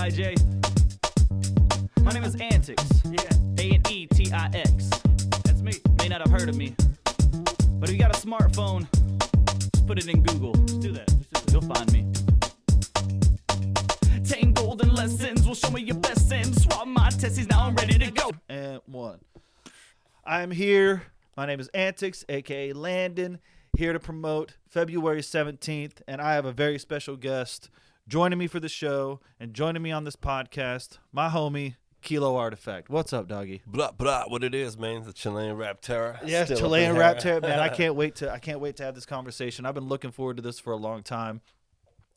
IJ. My name is Antics. Yeah. A-N-E-T-I-X. That's me. May not have heard of me. But if you got a smartphone, just put it in Google. Just do that. You'll find me. 10 golden lessons will show me your best sense. Swap my testies, now I'm ready to go. And one. I'm here. My name is Antics, a.k.a. Landon, here to promote February 17th. And I have a very special guest joining me for the show and joining me on this podcast, my homie, Kilo Artifact. What's up, doggy? Blah blah, what it is, man? The Chilean rap terror. Yes, Still Chilean up in rap here. terror, man. I can't wait to have this conversation. I've been looking forward to this for a long time.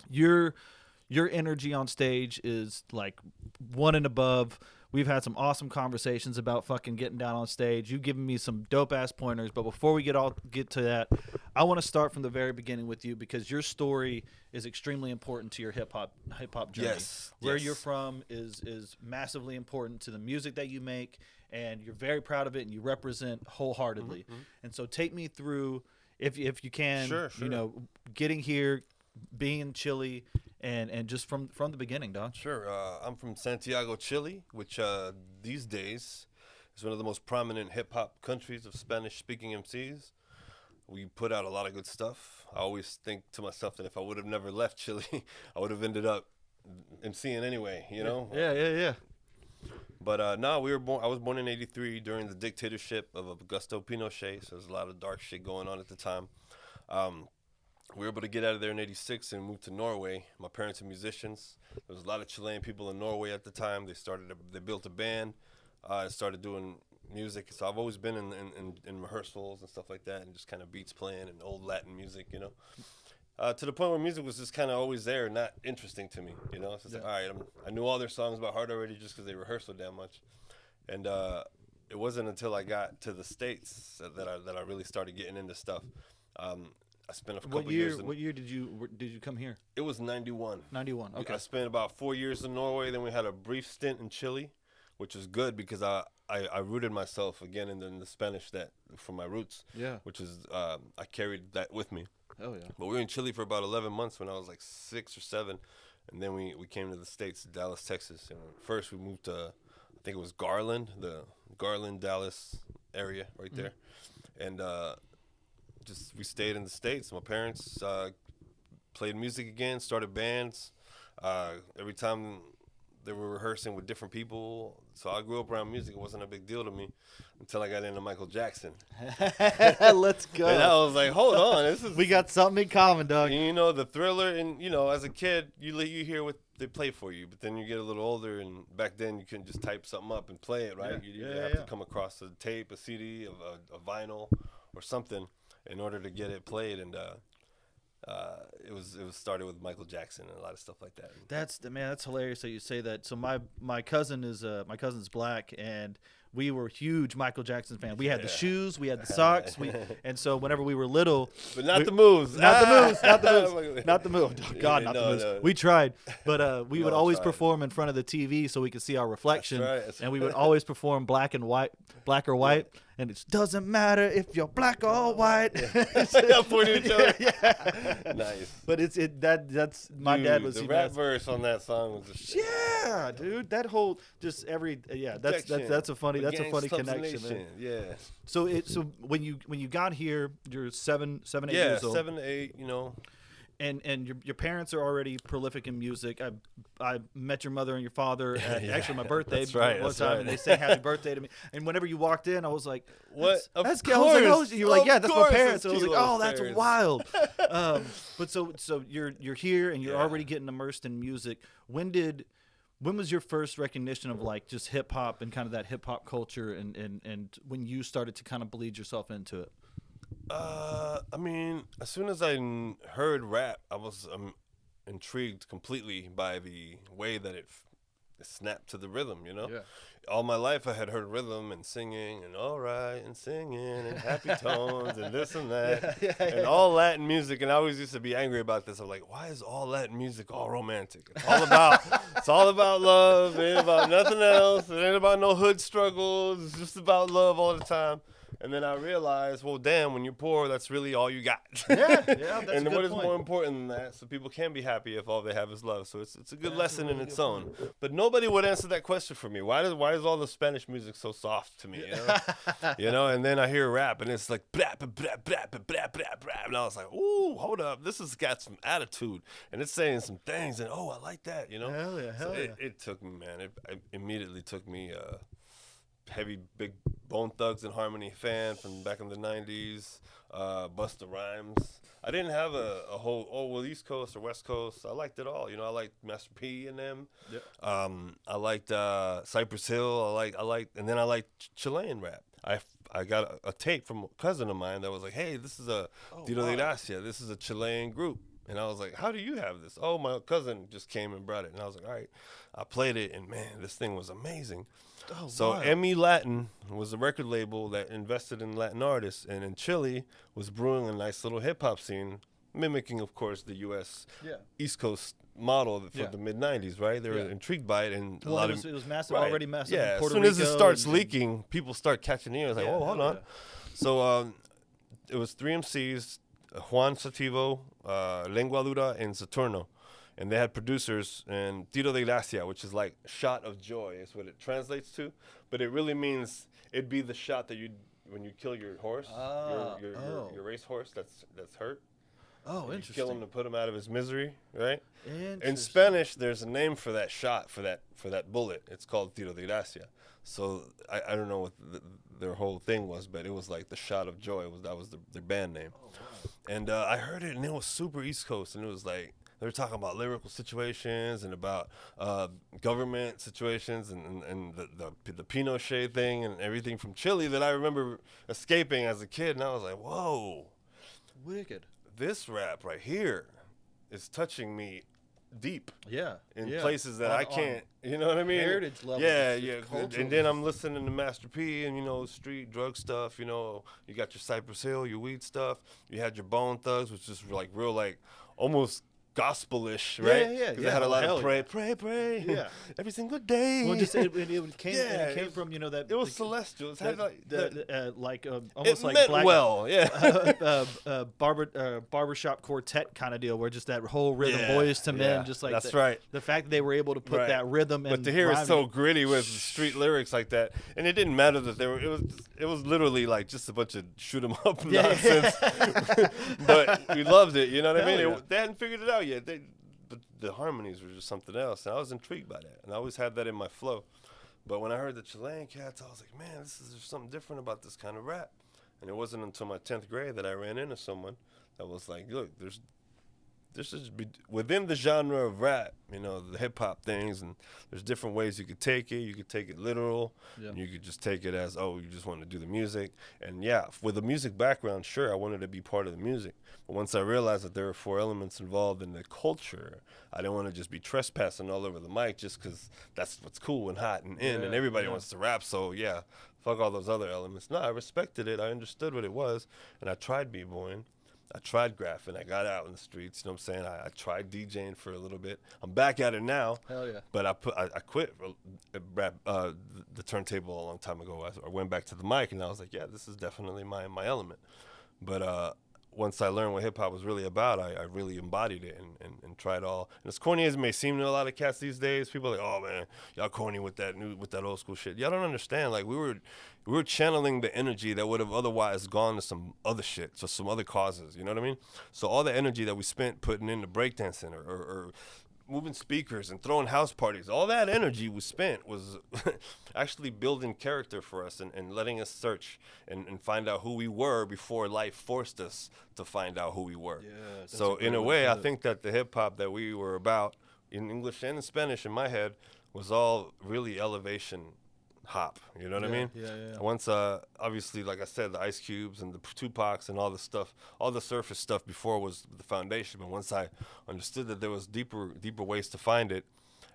Your energy on stage is like one and above. We've had some awesome conversations about fucking getting down on stage. You've given me some dope ass pointers, but before we get to that, I want to start from the very beginning with you because your story is extremely important to your hip hop journey. Yes. Where yes. you're from is massively important to the music that you make, and you're very proud of it and you represent wholeheartedly. Mm-hmm. And so take me through, if you can, Sure. you know, getting here, being in Chile, and just from the beginning, dog. Sure. I'm from Santiago, Chile, which these days is one of the most prominent hip-hop countries of Spanish-speaking MCs. We put out a lot of good stuff. I always think to myself that if I would have never left Chile, I would have ended up MCing anyway, you know? Yeah. But no, I was born in 83 during the dictatorship of Augusto Pinochet, so there's a lot of dark shit going on at the time. We were able to get out of there in 86 and move to Norway. My parents are musicians. There was a lot of Chilean people in Norway at the time. They built a band and started doing music. So I've always been in rehearsals and stuff like that, and just kind of beats playing and old Latin music, you know. To the point where music was just kind of always there, not interesting to me, you know. It's just like, all right, I knew all their songs by heart already just because they rehearsed so damn much. And it wasn't until I got to the States that I really started getting into stuff. I spent a couple years. What year did you come here? It was 91. 91. Okay. I spent about 4 years in Norway. Then we had a brief stint in Chile, which was good because I rooted myself again in the Spanish from my roots. Yeah. Which is I carried that with me. Oh yeah. But we were in Chile for about 11 months when I was like 6 or 7, and then we came to the States, Dallas, Texas. And first we moved to, I think it was Garland, the Garland, Dallas area right there, and we stayed in the States. My parents played music again, started bands. Every time they were rehearsing with different people. So I grew up around music. It wasn't a big deal to me until I got into Michael Jackson. Let's go. And I was like, hold on. We got something in common, dog. You know, the Thriller, and, you know, as a kid, you hear what they play for you. But then you get a little older, and back then you couldn't just type something up and play it, right? You have to come across a tape, a CD, a vinyl, or something in order to get it played, and it was started with Michael Jackson and a lot of stuff like that. That's hilarious that you say that. So my cousin's black, and we were huge Michael Jackson fans. We had the shoes, we had the socks, and so whenever we were little, but not the moves. Not the move. Oh, God, not the moves. No. We tried, but we would always perform in front of the TV so we could see our reflection. That's right. And we would always perform black or white. And it doesn't matter if you're black or white. Pointing at each other. Yeah. Nice. But that's my dad was. The rap verse on that song was just yeah, dude. That whole just every that's a funny connection, man. Yeah. So when you got here, you're 7, 8 yeah, years old. 7 to 8. You know. And your parents are already prolific in music. I met your mother and your father at actually my birthday one time, and they sang happy birthday to me. And whenever you walked in, I was like, "What? That's you were like, yeah, that's my parents." And I was like, "Oh, that's wild." But so you're here and you're already getting immersed in music. When was your first recognition of like just hip hop and kind of that hip hop culture, and when you started to kind of bleed yourself into it? I mean, as soon as I heard rap, I was intrigued completely by the way that it snapped to the rhythm, you know? Yeah. All my life I had heard rhythm and singing and all right and singing and happy tones and this and that and all Latin music, and I always used to be angry about this. I'm like, why is all Latin music all romantic? It's all about love. It ain't about nothing else. It ain't about no hood struggles. It's just about love all the time. And then I realized, well, damn, when you're poor, that's really all you got. Yeah, that's a And good what is point. more important than that? So people can be happy if all they have is love. So it's a good That's a lesson in really its good own. But nobody would answer that question for me. Why is all the Spanish music so soft to me? You know? You know. And then I hear rap, and it's like blah blah blah blah blah blah blah blah, and I was like, ooh, hold up, this has got some attitude, and it's saying some things, and oh, I like that. You know. Hell yeah, hell yeah. It took me, man. It immediately took me. Heavy big Bone Thugs and Harmony fan from back in the 90s, Busta Rhymes. I didn't have a whole East Coast or West Coast. I liked it all. You know, I liked Master P and them. Yep. I liked Cypress Hill. And then I liked Chilean rap. I got a tape from a cousin of mine that was like, hey, this is a Tito de Gracia. This is a Chilean group. And I was like, how do you have this? Oh, my cousin just came and brought it. And I was like, all right. I played it, and man, this thing was amazing. Oh, So wow. ME Latin was a record label that invested in Latin artists, and in Chile was brewing a nice little hip hop scene, mimicking, of course, the U.S. Yeah. East Coast model for Yeah. the mid '90s. Right? They were Yeah. intrigued by it, and a Well, lot it was massive, right. already massive. Yeah, in Puerto as soon as it Rico starts and- leaking, people start catching ears. Like, Yeah, oh, hold hell on. yeah. So it was 3 MCs, Juan Sativo, Lengua Dura, and Saturno. And they had producers, and Tiro de Gracia, which is like shot of joy is what it translates to. But it really means it'd be the shot that you when you kill your horse, your race horse that's hurt. Oh, You interesting. kill him to put him out of his misery, right? In Interesting. Spanish, there's a name for that shot, for that bullet. It's called Tiro de Gracia. So I don't know what their whole thing was, but it was like the shot of joy. That was their band name. Oh, wow. And I heard it, and it was super East Coast, and it was like they were talking about lyrical situations and about government situations and the Pinochet thing and everything from Chile that I remember escaping as a kid, and I was like, whoa. Wicked. This rap right here is touching me deep Yeah. in yeah. places that On- I can't, you know what I mean? heritage level, Yeah, it's yeah. cultural. And then I'm listening to Master P and, street drug stuff, you got your Cypress Hill, your weed stuff. You had your Bone Thugs, which is like real, like almost gospel-ish, right? yeah, Because yeah. they had a lot Hell of pray, yeah. pray, pray. Yeah. Every single day. Well, just it came. Yeah, and it came it- from that. it was celestial. It had Almost it like meant black. well, yeah. Barbershop quartet kind of deal, where just that whole rhythm, Yeah, Boys to Men, yeah, just like that's the, right. The fact that they were able to put Right. that rhythm and But to hear it rhyming- so gritty with street lyrics like that, and it didn't matter that it was literally like just a bunch of shoot 'em up Yeah. nonsense. But we loved it, you know what I Hell mean? yeah. They hadn't figured it out yet. But the harmonies were just something else, and I was intrigued by that, and I always had that in my flow. But when I heard the Chilean cats, I was like, man, there's something different about this kind of rap. And it wasn't until my 10th grade that I ran into someone that was like, look, this is within the genre of rap, the hip hop things, and there's different ways you could take it. You could take it literal, Yeah. and you could just take it as, oh, you just want to do the music. And yeah, with a music background, sure, I wanted to be part of the music. But once I realized that there were 4 elements involved in the culture, I didn't want to just be trespassing all over the mic just because that's what's cool and hot and in, and Yeah, everybody yeah. wants to rap. So yeah, fuck all those other elements. No, I respected it. I understood what it was, and I tried b-boying. I tried graphing. I got out in the streets. You know what I'm saying? I tried DJing for a little bit. I'm back at it now. Hell yeah. But I quit the turntable a long time ago. I went back to the mic, and I was like, yeah, this is definitely my element. But once I learned what hip hop was really about, I really embodied it and tried all. And as corny as it may seem to a lot of cats these days, people are like, oh man, y'all corny with that old school shit. Y'all don't understand. Like we were channeling the energy that would have otherwise gone to some other shit, to some other causes. You know what I mean? So all the energy that we spent putting into breakdancing or moving speakers and throwing house parties, all that energy we spent was actually building character for us and letting us search and find out who we were before life forced us to find out who we were. Yeah, that's so a great in a way to way, I put it. think that the hip hop that we were about in English and in Spanish in my head was all really elevation hop. You know what I mean? Yeah. Once, obviously, like I said, the Ice Cubes and the Tupacs and all the stuff, all the surface stuff before was the foundation. But once I understood that there was deeper ways to find it,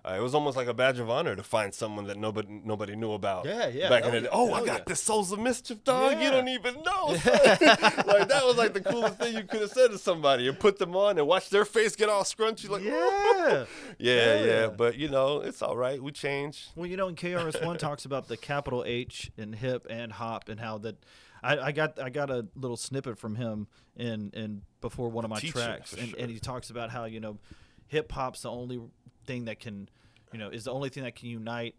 it was almost like a badge of honor to find someone that nobody knew about. Yeah. Back in Hell the day. yeah. Oh, Hell I got yeah. this Souls of Mischief, dog. Yeah. You don't even know. Like that was like the coolest thing you could have said to somebody. And put them on and watch their face get all scrunchy. Like, Yeah. yeah. Hell yeah. But it's all right. We change. Well, and KRS-One talks about the capital H in hip and hop and how that I got a little snippet from him in before one of my teacher, tracks, and he talks about how hip hop's the only thing that can is the only thing that can unite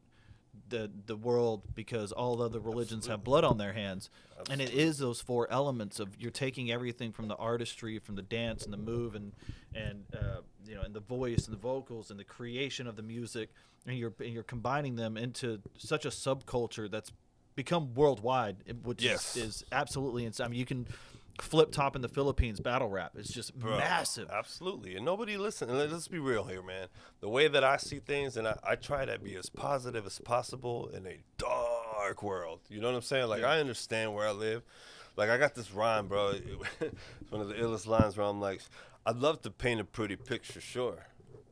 the world, because all the other religions have blood on their hands. And it is those four elements of you're taking everything from the artistry, from the dance and the move and the voice and the vocals and the creation of the music, and you're combining them into such a subculture that's become worldwide, which is absolutely insane. I mean, you can flip top in the Philippines, battle rap. It's just massive. Absolutely. And nobody listen. And let's be real here, man. The way that I see things, and I try to be as positive as possible in a dark world. You know what I'm saying? Like, I understand where I live. Like, I got this rhyme, bro. It's one of the illest lines where I'm like, I'd love to paint a pretty picture, sure.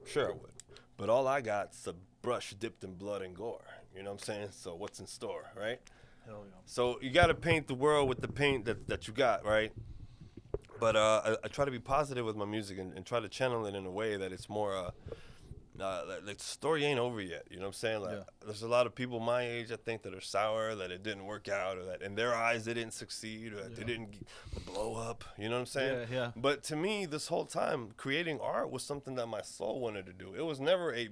Sure I would. But all I got's a brush dipped in blood and gore. You know what I'm saying? So what's in store, right? Hell yeah. So you got to paint the world with the paint that you got, right? But I try to be positive with my music and try to channel it in a way that it's more like the story ain't over yet. You know what I'm saying? Like, there's a lot of people my age, I think, that are sour, that it didn't work out, or that in their eyes they didn't succeed, or that they didn't blow up. You know what I'm saying? Yeah. But to me, this whole time, creating art was something that my soul wanted to do. It was never a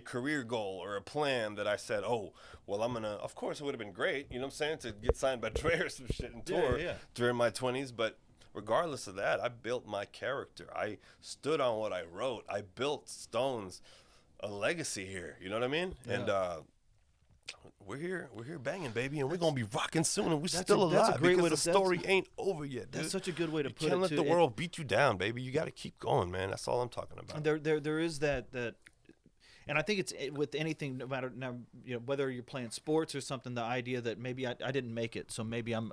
career goal or a plan that I said, oh, well, I'm going to, of course, it would have been great, you know what I'm saying, to get signed by Dre or some shit and tour during my 20s. But regardless of that, I built my character. I stood on what I wrote. I built Stones a legacy here. You know what I mean? Yeah. And we're here banging, baby, and we're going to be rocking soon, and we're still alive because the story ain't over yet, dude. That's such a good way to put it. You can't let the world beat you down, baby. You got to keep going, man. That's all I'm talking about. And there is that. And I think it's with anything, no matter now, whether you're playing sports or something, the idea that maybe I didn't make it, so maybe I'm,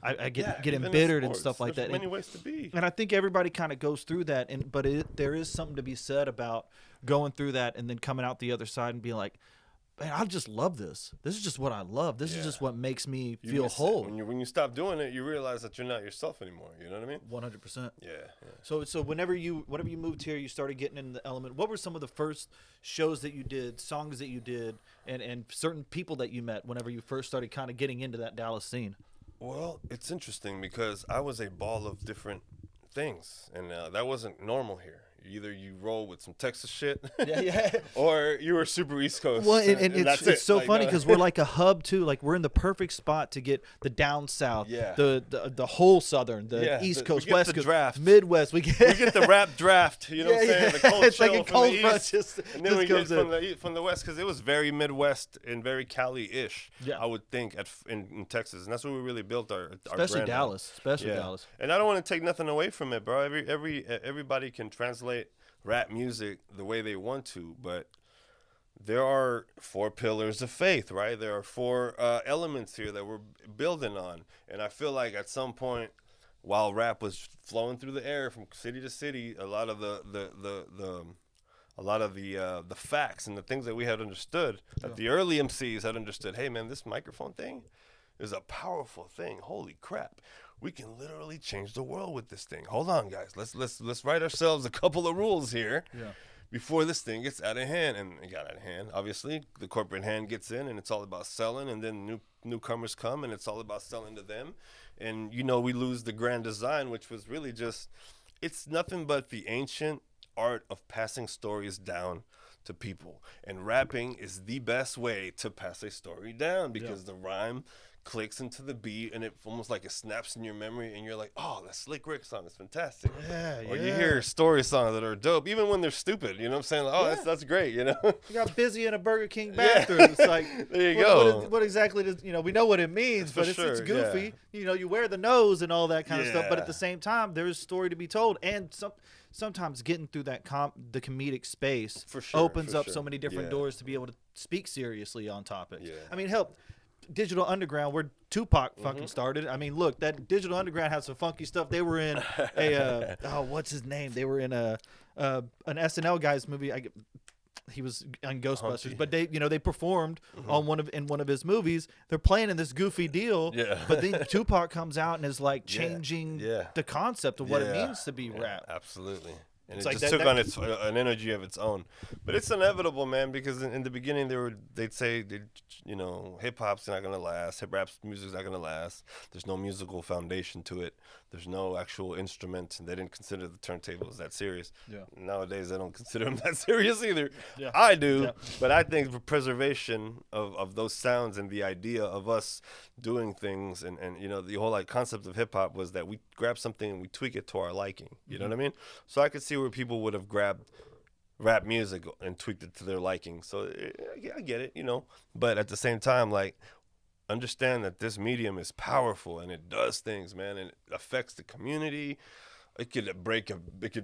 I get embittered and stuff like that. There's many ways to be. And I think everybody kind of goes through that, but there is something to be said about going through that and then coming out the other side and being like, man, I just love this. This is just what I love. This is just what makes me feel whole. When you stop doing it, you realize that you're not yourself anymore. You know what I mean? 100%. Yeah. So whenever you moved here, you started getting in the element. What were some of the first shows that you did, songs that you did, and certain people that you met whenever you first started kind of getting into that Dallas scene? Well, it's interesting because I was a ball of different things, and that wasn't normal here. Either you roll with some Texas shit, or you were super East Coast. Well, and it's so funny because we're like a hub too. Like we're in the perfect spot to get the down south, the whole southern, the East Coast, West Coast, draft. Midwest. We get the rap draft. You know what I'm saying? The cold it's chill like a cold front and then we get from the West, because it was very Midwest and very Cali-ish. Yeah. I would think in Texas, and that's where we really built our especially Dallas, Dallas. And I don't want to take nothing away from it, bro. Everybody can translate rap music the way they want to, but there are 4 pillars of faith, right? There are 4 elements here that we're building on, and I feel like at some point, while rap was flowing through the air from city to city, a lot of the facts and the things that we had understood, that the early MCs had understood. Hey, man, this microphone thing is a powerful thing. Holy crap. We can literally change the world with this thing. Hold on, guys. Let's write ourselves a couple of rules here before this thing gets out of hand. And it got out of hand. Obviously, the corporate hand gets in, and it's all about selling. And then newcomers come, and it's all about selling to them. And we lose the grand design, which was really it's nothing but the ancient art of passing stories down to people. And rapping is the best way to pass a story down, because the rhyme clicks into the beat, and it almost like it snaps in your memory, and you're like, oh, that Slick Rick song is fantastic. Or you hear story songs that are dope, even when they're stupid. You know what I'm saying? Like, oh, that's great. You got busy in a Burger King bathroom. It's like, there you go. What exactly does we know what it means, but it's goofy. You wear the nose and all that kind of stuff, but at the same time, there's a story to be told, and sometimes getting through that the comedic space opens up so many different doors to be able to speak seriously on topics. I mean, help. Digital Underground, where Tupac fucking started. I mean, look, that Digital Underground has some funky stuff. They were in what's his name? They were in an SNL guy's movie. He was on Ghostbusters, but they performed on one of his movies. They're playing in this goofy deal, but then Tupac comes out and is like changing the concept of what it means to be rap. Absolutely. and It's it like just that- took that- on its an energy of its own. But it's inevitable, man, because in the beginning they'd say hip hop's not gonna last, hip rap music's not gonna last. There's no musical foundation to it. There's no actual instruments, and they didn't consider the turntables that serious. Yeah. Nowadays, they don't consider them that serious either. Yeah. I do, Yeah. but I think for preservation of those sounds and the idea of us doing things and the whole like concept of hip hop was that we grab something and we tweak it to our liking. You know what I mean? So I could see where people would have grabbed rap music and tweaked it to their liking. So I get it, but at the same time, like, understand that this medium is powerful and it does things, man, and it affects the community. It could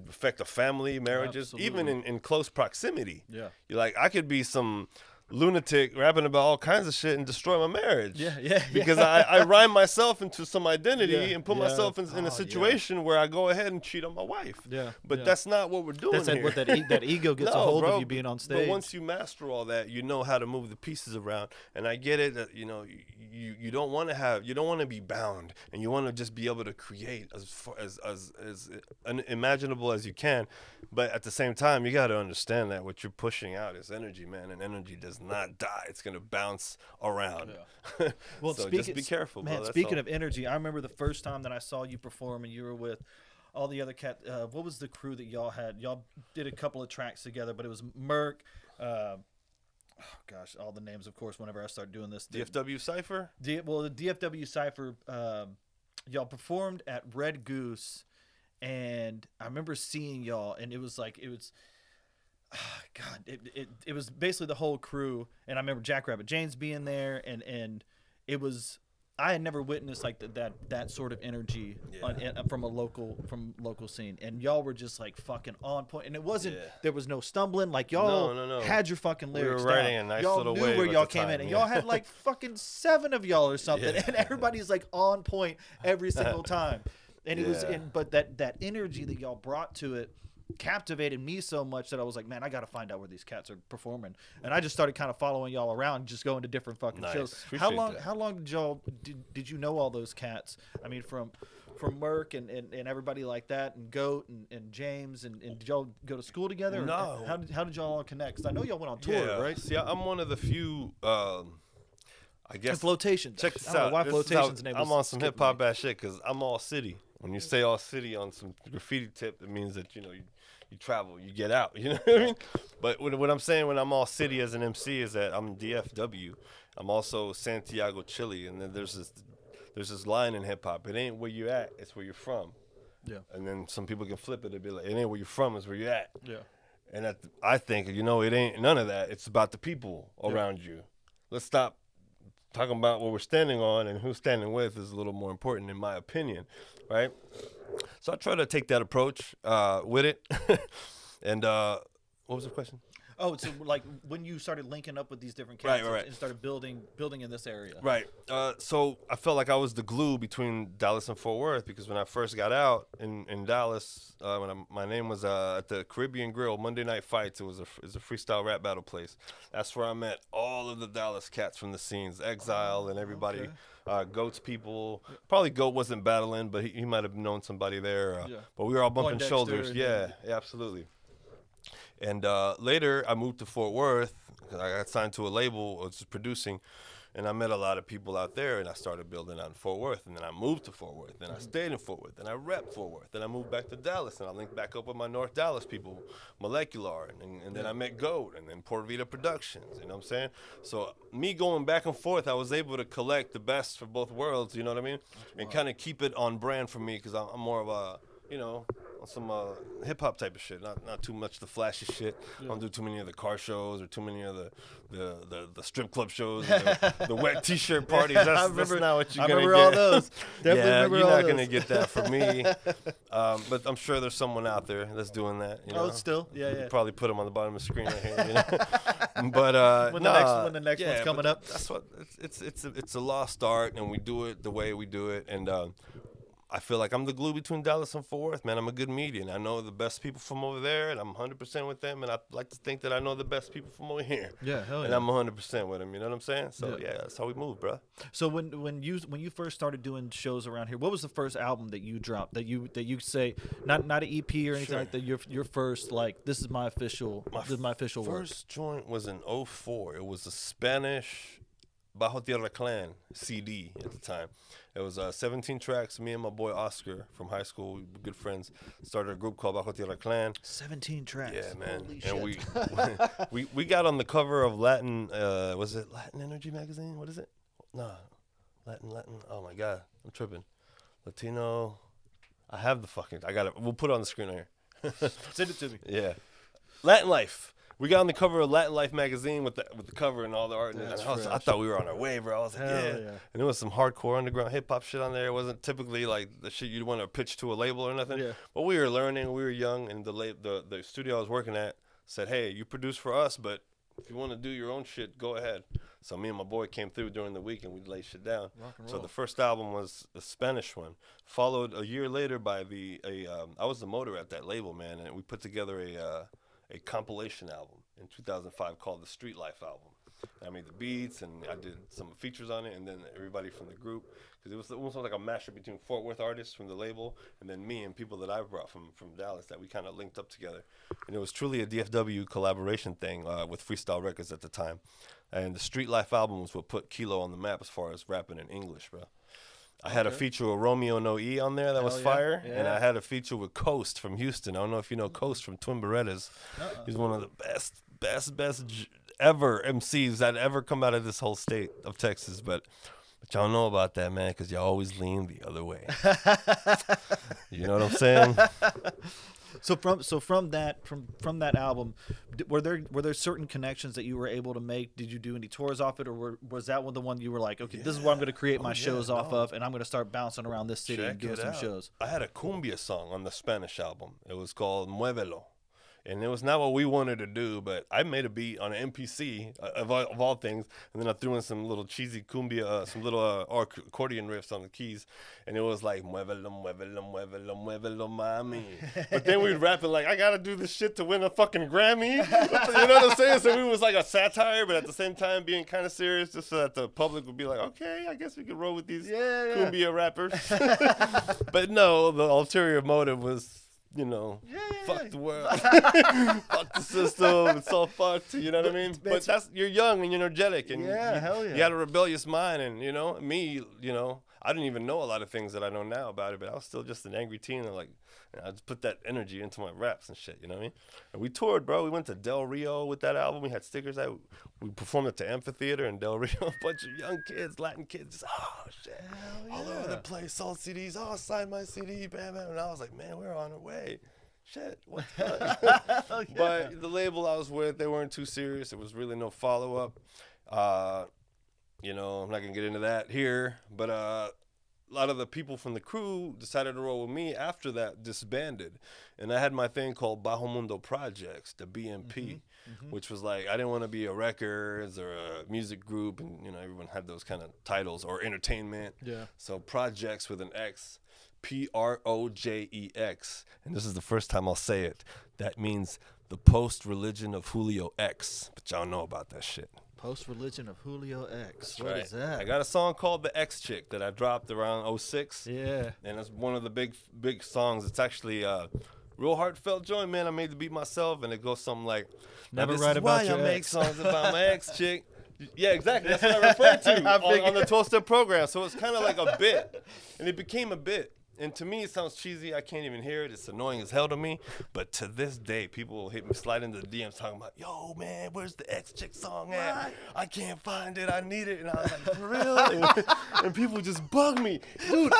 affect a family, marriages, even in close proximity. Yeah. You're like, I could be some lunatic rapping about all kinds of shit and destroy my marriage. Yeah. Because I rhyme myself into some identity Yeah, and put myself in a situation where I go ahead and cheat on my wife. Yeah. But that's not what we're doing That's here. what that ego gets a hold of you being on stage. But once you master all that, you know how to move the pieces around. And I get it that you don't want to be bound, and you want to just be able to create as unimaginable as you can. But at the same time, you got to understand that what you're pushing out is energy, man, and energy does not die. It's gonna bounce around. Yeah. Well, so just be careful, man. bro. Speaking of energy, I remember the first time that I saw you perform, and you were with all the other cat. What was the crew that y'all had? Y'all did a couple of tracks together, but it was Merc. Gosh, all the names, of course. Whenever I start doing this, DFW Cypher. the DFW Cypher. Y'all performed at Red Goose, and I remember seeing y'all, and it was. God, it was basically the whole crew, and I remember Jackrabbit James being there, and it was, I had never witnessed like that sort of energy from local scene, and y'all were just like fucking on point, and it wasn't there was no stumbling, like y'all No. had your fucking lyrics we were riding down. a nice Y'all little knew wave where at y'all the came time, in, and yeah. y'all had like fucking 7 of y'all or something, and everybody's like on point every single time, and it was but that energy that y'all brought to it captivated me so much that I was like, man, I got to find out where these cats are performing. And I just started kind of following y'all around, just going to different fucking shows. How long did y'all did you know all those cats? I mean, from Merc and everybody like that, and Goat and James, and did y'all go to school together? No. How did y'all all connect? 'Cause I know y'all went on tour, right? See, I'm one of the few. I guess. And Flotation. Check this I don't know out. why This is Flotation's how- name. I'm was on some hip hop ass shit because I'm all city. When you say all city on some graffiti tip, it means that you travel, you get out. You know what I mean? But what I'm saying when I'm all city as an MC is that I'm DFW. I'm also Santiago, Chile, and then there's this line in hip hop. It ain't where you at, it's where you're from. Yeah. And then some people can flip it and be like, it ain't where you're from, it's where you're at. Yeah. And I think, it ain't none of that. It's about the people around you. Let's stop talking about what we're standing on, and who's standing with is a little more important, in my opinion, right? So I try to take that approach with it. And what was the question? Oh, so like when you started linking up with these different cats Right. and started building in this area. Right. So I felt like I was the glue between Dallas and Fort Worth, because when I first got out in Dallas, my name was at the Caribbean Grill, Monday Night Fights. It was a freestyle rap battle place. That's where I met all of the Dallas cats from the scenes, Exile and everybody. Okay. Goat's people. Probably Goat wasn't battling, but he might have known somebody there. But we were all bumping shoulders. Yeah, absolutely. And later, I moved to Fort Worth. I got signed to a label, was producing, and I met a lot of people out there, and I started building out in Fort Worth. And then I moved to Fort Worth, and I stayed in Fort Worth, and I repped Fort Worth. Then I moved back to Dallas, and I linked back up with my North Dallas people, Molecular, and then I met Goat, and then Port Vita Productions, you know what I'm saying? So me going back and forth, I was able to collect the best for both worlds, you know what I mean? And kind of keep it on brand for me, because I'm more of a, some hip hop type of shit, not too much the flashy shit. I don't do too many of the car shows or too many of the strip club shows, the wet T-shirt parties. That's not what you're gonna get. I remember all those. Definitely remember you're all not those. gonna get that from me. But I'm sure there's someone out there that's doing that. Still, yeah. Probably put them on the bottom of the screen right here. But when the next one's coming up, that's what it's a lost art, and we do it the way we do it, and. I feel like I'm the glue between Dallas and Fort Worth, man. I'm a good median. I know the best people from over there, and I'm 100% with them. And I like to think that I know the best people from over here. Yeah, hell and yeah. I'm 100% with them. You know what I'm saying? So Yeah. that's how we move, bro. So when you first started doing shows around here, what was the first album that you dropped that you say not an EP or anything Sure. like that? Your first like this is my official work. First joint was in 04. It was a Spanish Bajo Tierra Clan CD at the time. It was 17 tracks. Me and my boy Oscar from high school, we were good friends, started a group called Bajo Tierra Clan. 17 tracks. Yeah, man. Holy And shit. we got on the cover of Latin, was it Latin Energy magazine? What is it? Nah, Latin. Oh my God, I'm tripping. Latino. I have the fucking. I got it. We'll put it on the screen right here. Send it to me. Yeah, Latin Life. We got on the cover of Latin Life magazine with the cover and all the art. And That's I fresh. thought we were on our way, bro. I was like, Hell yeah. yeah. And there was some hardcore underground hip hop shit on there. It wasn't typically like the shit you'd want to pitch to a label or nothing. Yeah. But we were learning. We were young, and the studio I was working at said, hey, you produce for us, but if you want to do your own shit, go ahead. So me and my boy came through during the week, and we laid shit down. Rock and So roll. the first album was a Spanish one, followed a year later by I was the motor at that label, man, and we put together a compilation album in 2005 called the Street Life album. And I made the beats, and I did some features on it, and then everybody from the group, because it was almost like a mashup between Fort Worth artists from the label, and then me and people that I brought from Dallas that we kind of linked up together. And it was truly a DFW collaboration thing with Freestyle Records at the time. And the Street Life album was what put Kilo on the map as far as rapping in English, bro. I had a feature with Romeo No E on there that was Hell yeah. fire, and Yeah. I had a feature with Coast from Houston. I don't know if you know Coast from Twin Berettas. He's one of the best ever MCs that ever come out of this whole state of Texas. But y'all know about that, man, because y'all always lean the other way. You know what I'm saying? So from that album, were there certain connections that you were able to make? Did you do any tours off it, or was that the one you were like, okay, this is what I'm going to create my shows off of, and I'm going to start bouncing around this city and Check doing it some out. shows? I had a cumbia song on the Spanish album. It was called Muévelo. And it was not what we wanted to do, but I made a beat on an MPC of all things, and then I threw in some little cheesy cumbia, some little accordion riffs on the keys, and it was like muévelo, muévelo, muévelo, muévelo, mami. But then we'd rap it like, I gotta do this shit to win a fucking Grammy. You know what I'm saying? So we was like a satire, but at the same time being kind of serious, just so that the public would be like, okay, I guess we could roll with these cumbia rappers. But no, the ulterior motive was, fuck the world, fuck the system. It's all fucked. You know what I mean? But you're young and you're energetic, and hell yeah. you got a rebellious mind, and me, I didn't even know a lot of things that I know now about it, but I was still just an angry teen, and like, I just put that energy into my raps and shit. You know what I mean? And we toured, bro. We went to Del Rio with that album. We had stickers out. We performed at the amphitheater in Del Rio. A bunch of young kids, Latin kids, just shit, all over the place. Sold CDs. Sign my CD, bam, bam. And I was like, man, we're on our way. Shit, what the fuck? But the label I was with, they weren't too serious. There was really no follow up. I'm not gonna get into that here, but a lot of the people from the crew decided to roll with me after that disbanded, and I had my thing called Bajo Mundo Projects, the BMP, which was like, I didn't want to be a records or a music group, and everyone had those kind of titles, or entertainment. Yeah. So projects with an X, Projects, and this is the first time I'll say it. That means the post-religion of Julio X, but y'all know about that shit. Post-religion of Julio X. What Right. is that? I got a song called The X Chick that I dropped around 06. Yeah. And it's one of the big songs. It's actually a real heartfelt joint, man. I made the beat myself, and it goes something like, Never "Now this write is about why your I make ex." songs about my ex chick." Yeah, exactly. That's what I referred to on the 12-step program. So it's kind of like a bit, and it became a bit. And to me, it sounds cheesy. I can't even hear it. It's annoying as hell to me. But to this day, people will hit me, slide into the DMs talking about, yo, man, where's the X-Chick song at? I can't find it. I need it. And I was like, for real? And people just bug me. Dude,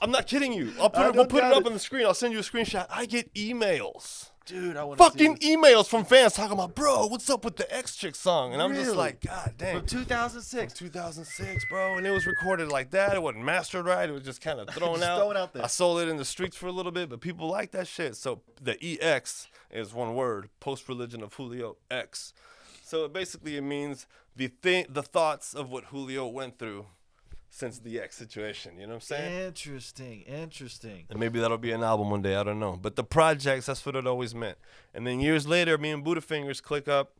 I'm not kidding you. We'll put it up on the screen. I'll send you a screenshot. I get emails. Dude, I want to Fucking emails from fans talking about, bro, what's up with the X-Chick song? And I'm just like, God damn. From 2006. 2006, bro, and it was recorded like that. It wasn't mastered right. It was just kind of thrown out. thrown out there. I sold it in the streets for a little bit, but people like that shit. So the EX is one word, post-religion of Julio X. So it means the thoughts of what Julio went through since the X situation. You know what I'm saying? Interesting. And maybe that'll be an album one day. I don't know. But the projects, that's what it always meant. And then years later, me and Budafingers click up.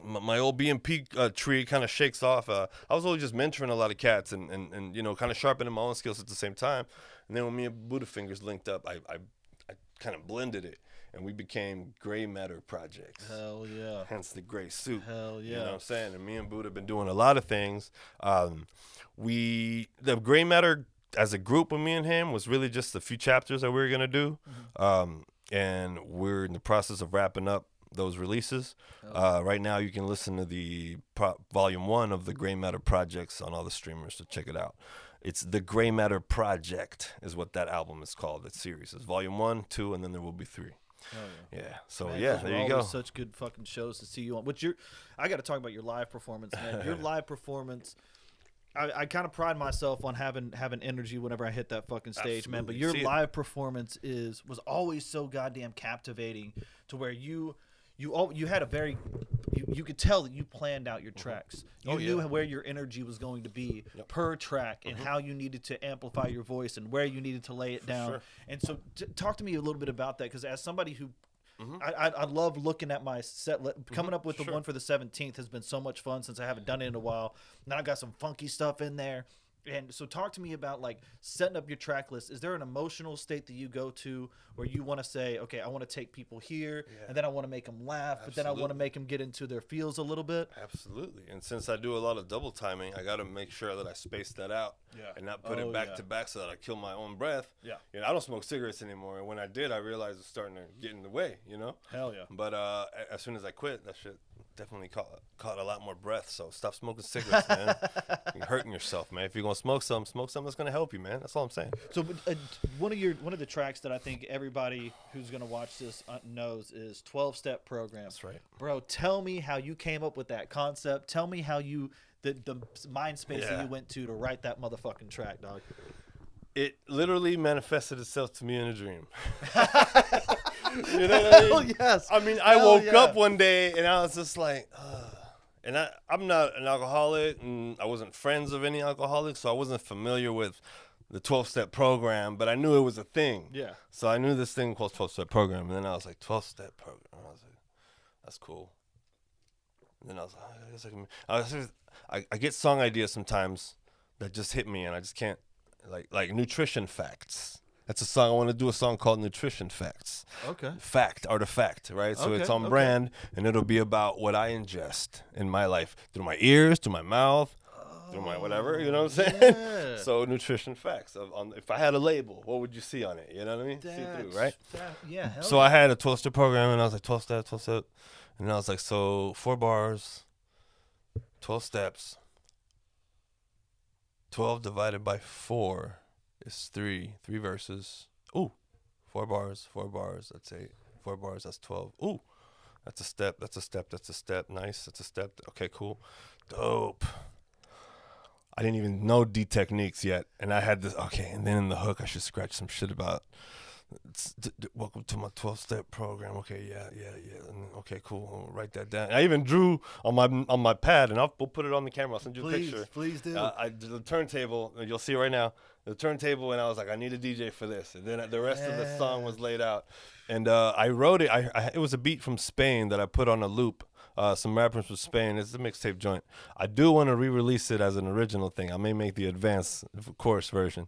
My old BMP tree kind of shakes off. I was always just mentoring a lot of cats and you know, kind of sharpening my own skills at the same time. And then when me and Budafingers linked up, I kind of blended it. And we became Gray Matter Projects. Hell yeah. Hence the gray suit. Hell yeah. You know what I'm saying? And me and Buddha have been doing a lot of things. The Gray Matter as a group with me and him was really just a few chapters that we were going to do. And we're in the process of wrapping up those releases. Right now you can listen to the volume 1 of the Gray Matter Projects on all the streamers, so check it out. It's the Gray Matter Project is what that album is called. That series is volume 1, 2, and then there will be 3. Oh, yeah. So man, yeah, those were there you go. always such good fucking shows to see you on. Which I got to talk about your live performance, man. Your live performance. I kind of pride myself on having energy whenever I hit that fucking stage, man. But your live performance was always so goddamn captivating to where you had a very you could tell that you planned out your tracks. You knew where your energy was going to be per track and how you needed to amplify your voice and where you needed to lay it down. And so talk to me a little bit about that, because as somebody who I love looking at my set. Coming up with the one for the 17th has been so much fun since I haven't done it in a while. Now I got some funky stuff in there. And so talk to me about like setting up your track list. Is there an emotional state that you go to where you want to say, okay, I want to take people here and then I want to make them laugh, but then I want to make them get into their feels a little bit? Absolutely. And since I do a lot of double timing, I got to make sure that I space that out and not put it back to back so that I kill my own breath. Yeah. You know, I don't smoke cigarettes anymore. And when I did, I realized it was starting to get in the way, you know? Hell yeah. But as soon as I quit, that shit definitely caught a lot more breath. So stop smoking cigarettes, man. You're hurting yourself, man. If you're gonna smoke something that's gonna help you, man. That's all I'm saying. So one of the tracks that I think everybody who's gonna watch this knows is 12-Step Program. That's right, bro. Tell me how you came up with that concept. Tell me how the mind space that you went to write that motherfucking track, dog. It literally manifested itself to me in a dream. You know what I mean? Hell yes. I mean, I woke up one day and I was just like, and I'm not an alcoholic, and I wasn't friends of any alcoholics, so I wasn't familiar with the 12-Step Program, but I knew it was a thing. Yeah. So I knew this thing called 12-Step Program, and then I was like, 12-Step Program. I was like, that's cool. And then I was like, I get song ideas sometimes that just hit me, and I just can't, like Nutrition Facts. That's a song. I want to do a song called Nutrition Facts. Okay. Fact, artifact, right? So it's on brand, and it'll be about what I ingest in my life through my ears, through my mouth, through my whatever. You know what I'm saying? Yeah. So Nutrition Facts. If I had a label, what would you see on it? You know what I mean? See through, right? So I had a 12-step program, and I was like 12-step, 12-step, and I was like, so 4 bars, 12 steps, 12 divided by 4. It's 3 verses. Ooh, 4 bars, that's 8. 4 bars, that's 12. Ooh, that's a step. Nice, that's a step. Okay, cool. Dope. I didn't even know D techniques yet. And I had this, okay, and then in the hook, I should scratch some shit about, welcome to my 12-step program. Okay, yeah. Okay, cool. I'll write that down. I even drew on my pad, and we'll put it on the camera. I'll send you a picture. Please do. I did the turntable, and you'll see right now. The turntable, and I was like, I need a DJ for this. And then the rest of the song was laid out. And I wrote it. It was a beat from Spain that I put on a loop. Some rappers from Spain. It's a mixtape joint. I do want to re-release it as an original thing. I may make the advanced chorus version.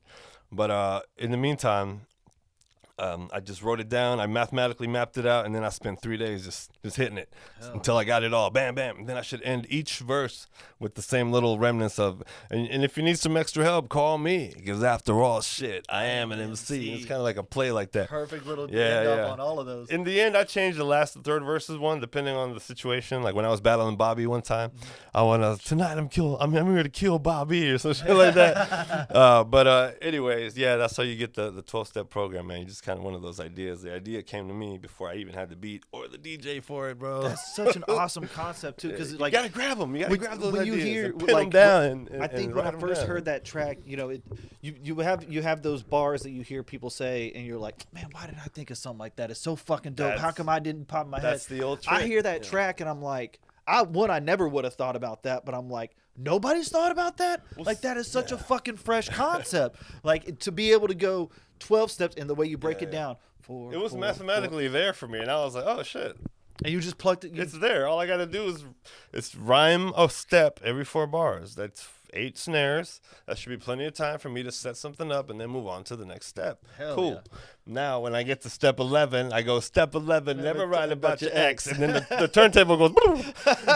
But in the meantime, I just wrote it down. I mathematically mapped it out, and then I spent 3 days just hitting it until I got it all. Bam, bam. And then I should end each verse with the same little remnants of. And if you need some extra help, call me, because after all, shit, I am an MC. It's kind of like a play like that. Perfect little end up on all of those. In the end, I changed the third verses one depending on the situation. Like when I was battling Bobby one time, I went, tonight I'm here to kill Bobby or some shit like that. But anyways, that's how you get the 12-step program, man. You just kind of one of those ideas. The idea came to me before I even had the beat or the DJ for it, bro. That's such an awesome concept too, because like you gotta grab them. You gotta grab those ideas. You hear, and pin them down. I think when I first heard that track, you have those bars that you hear people say, and you're like, man, why did I think of something like that? It's so fucking dope. How come I didn't pop in my head? That's the old trick. I hear that track, and I'm like, I never would have thought about that, but I'm like, Nobody's thought about that. Like that is such a fucking fresh concept. Like to be able to go 12 steps and the way you break it down. It was mathematically there for me, and I was like, oh shit. And you just plucked it. It's there. All I got to do is it's rhyme a step every 4 bars. That's 8 snares. That should be plenty of time for me to set something up and then move on to the next step. Hell cool. yeah. Now, when I get to step 11, I go, step 11, never write about your ex. And then the turntable goes,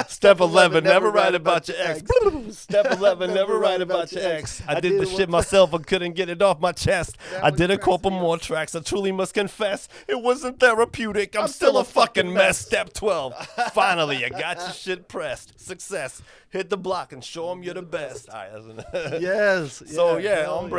step 11, never write about your ex. Step 11, never write about your ex. I did the shit myself and couldn't get it off my chest. I did a couple more tracks. I truly must confess, it wasn't therapeutic. I'm still a fucking mess. Step 12. Finally, you got your shit pressed. Success. Hit the block and show them you're the best. All right, Yes. So, on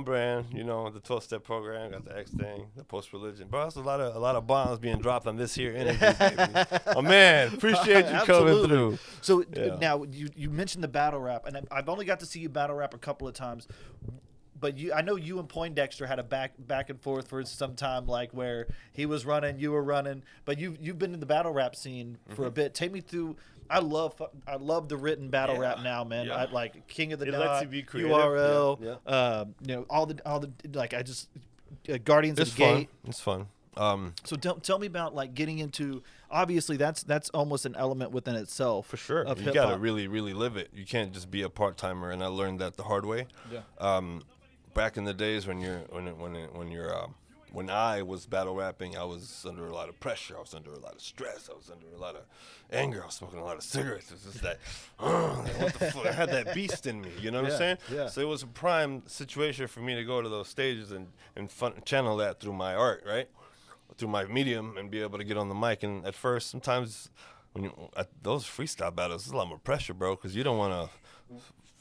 brand. You know, the 12-step program, got the X thing, the post-religion. Bro, that's a lot of bombs being dropped on this here interview, baby. Oh, man, appreciate you coming through. So, now, you mentioned the battle rap, and I've only got to see you battle rap a couple of times. But I know you and Poindexter had a back and forth for some time, like where he was running, you were running. But you've been in the battle rap scene for a bit. Take me through. I love the written battle rap now, man. Yeah. I like King of the It Dot, lets you be creative. URL. Yeah. You know all the like I just Guardians It's of the fun. Gate. It's fun. So tell me about like getting into. Obviously, that's almost an element within itself. For sure. Of You got to hip-hop. really, really live it. You can't just be a part-timer, and I learned that the hard way. Yeah. Back in the days when I was battle rapping, I was under a lot of pressure. I was under a lot of stress. I was under a lot of anger. I was smoking a lot of cigarettes. It was just that, what the fuck? I had that beast in me. You know what I'm saying? Yeah. So it was a prime situation for me to go to those stages and channel that through my art, right? Through my medium and be able to get on the mic. And at first, sometimes when at those freestyle battles, there's a lot more pressure, bro, because you don't want to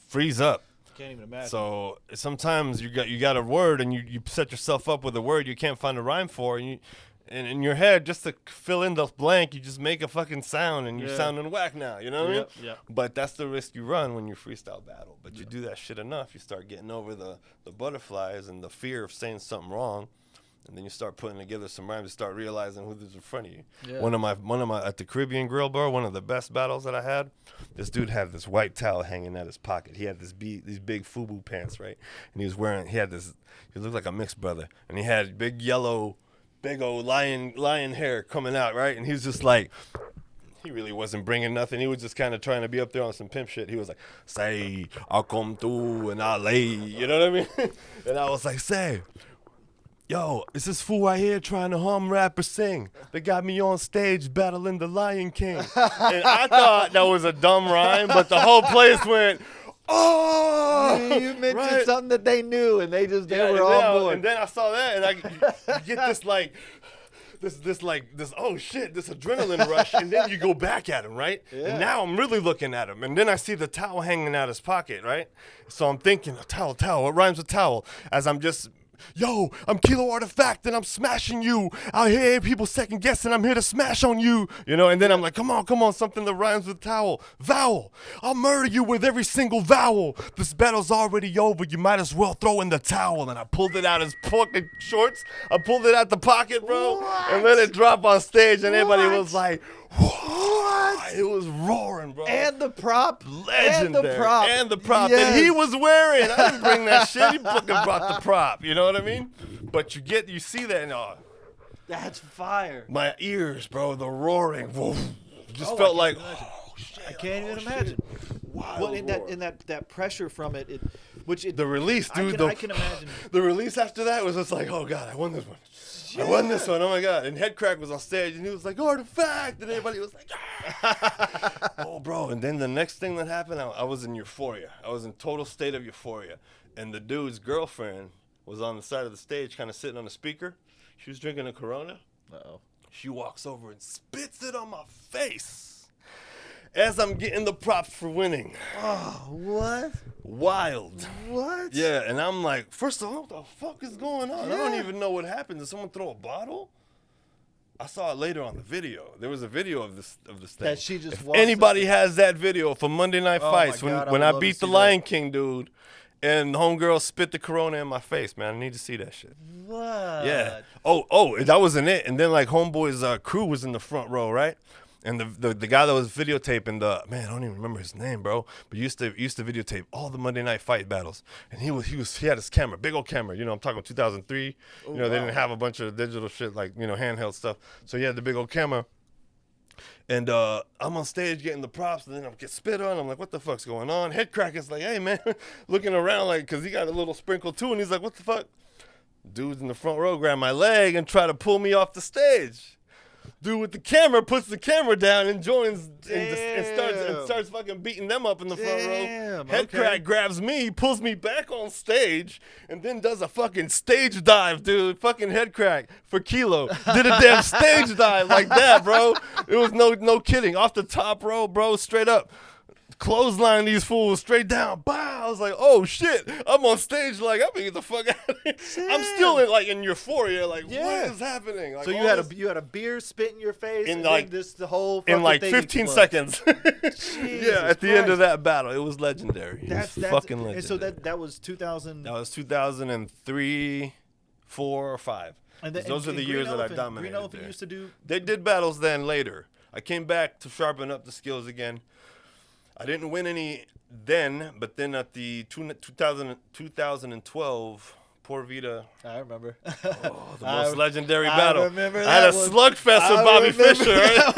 freeze up. Can't even imagine. So sometimes you got a word and you set yourself up with a word you can't find a rhyme for, and in your head, just to fill in the blank, you just make a fucking sound and you're sounding whack now. You know what I mean? Yeah. But that's the risk you run when you freestyle battle. But you do that shit enough, you start getting over the butterflies and the fear of saying something wrong. And then you start putting together some rhymes. You start realizing who's in front of you. Yeah. One of my at the Caribbean Grill, bro. One of the best battles that I had. This dude had this white towel hanging out his pocket. He had these big FUBU pants, right? And he looked like a mixed brother, and he had big yellow, big old lion hair coming out, right? And he was just like, he really wasn't bringing nothing. He was just kind of trying to be up there on some pimp shit. He was like, say, I'll come through and I'll lay. You know what I mean? And I was like, say. Yo, is this fool right here trying to hum, rap, or sing? They got me on stage battling the Lion King. And I thought that was a dumb rhyme, but the whole place went, oh! You mentioned something that they knew, and they were on board. And then I saw that, and I get this oh shit, this adrenaline rush, and then you go back at him, right? Yeah. And now I'm really looking at him, and then I see the towel hanging out his pocket, right? So I'm thinking, towel, what rhymes with towel? As I'm just... Yo, I'm Kilo Artifact and I'm smashing you. Out here, people second guessing, I'm here to smash on you. You know, and then I'm like, come on, something that rhymes with towel. Vowel. I'll murder you with every single vowel. This battle's already over. You might as well throw in the towel. And I pulled it out his pocket shorts. I pulled it out the pocket, bro. What? And let it drop on stage, and everybody was like, what? It was roaring, bro. And the prop. Legendary. And the prop. Yes. And he was wearing. I didn't bring that shit. He fucking brought the prop. You know what I mean? But you see that and that's fire. My ears, bro, the roaring. Whoa, just felt like, oh shit. I can't even imagine. Well, in that pressure from it, the release, dude. I can imagine. The release after that was just like, oh god, I won this one. Yeah. I won this one. Oh my god! And Headcrack was on stage, and he was like, "Artifact!" And everybody was like, ah. Oh, bro! And then the next thing that happened, I was in euphoria. I was in total state of euphoria, and the dude's girlfriend was on the side of the stage, kind of sitting on a speaker. She was drinking a Corona. Uh-oh. She walks over and spits it on my face as I'm getting the props for winning. Oh, what? Wild. What? Yeah, and I'm like, first of all, what the fuck is going on? Yeah. I don't even know what happened. Did someone throw a bottle? I saw it later on the video. There was a video of this thing. That she just If walks anybody has that video for Monday Night Fights, when I beat the Lion King dude, and the homegirl spit the Corona in my face, man. I need to see that shit. What? Yeah. Oh, that wasn't it. And then like homeboy's crew was in the front row, right? And the guy that was videotaping I don't even remember his name, bro. But used to videotape all the Monday Night Fight battles. And he had his camera, big old camera. You know, I'm talking 2003. Oh, they didn't have a bunch of digital shit like, handheld stuff. So he had the big old camera. And I'm on stage getting the props, and then I get spit on. I'm like, what the fuck's going on? Headcrack is like, hey, man, looking around like, because he got a little sprinkle too. And he's like, what the fuck? Dudes in the front row grab my leg and try to pull me off the stage. Dude with the camera puts the camera down and joins and starts fucking beating them up in the front row. Headcrack grabs me, pulls me back on stage, and then does a fucking stage dive, dude. Fucking Headcrack for Kilo. Did a damn stage dive like that, bro. It was no kidding. Off the top row, bro, straight up. Clothesline these fools straight down. Bow. I was like, oh shit. I'm on stage like, I'm gonna get the fuck out of here. I'm still in euphoria, like, what is happening? Like, so you had a beer spit in your face in and like then the whole in like thing 15 explodes. seconds. Yeah, at the end of that battle. It was legendary. That's fucking legendary. And so that was 2000. That was 2003, 4, or 5. And those are the years that I dominated. Green Elephant used to do. They did battles then later. I came back to sharpen up the skills again. I didn't win any then, but then at the 2012 Por Vida. I remember. The most legendary battle. I remember that. I had a slugfest with Bobby Fischer, right?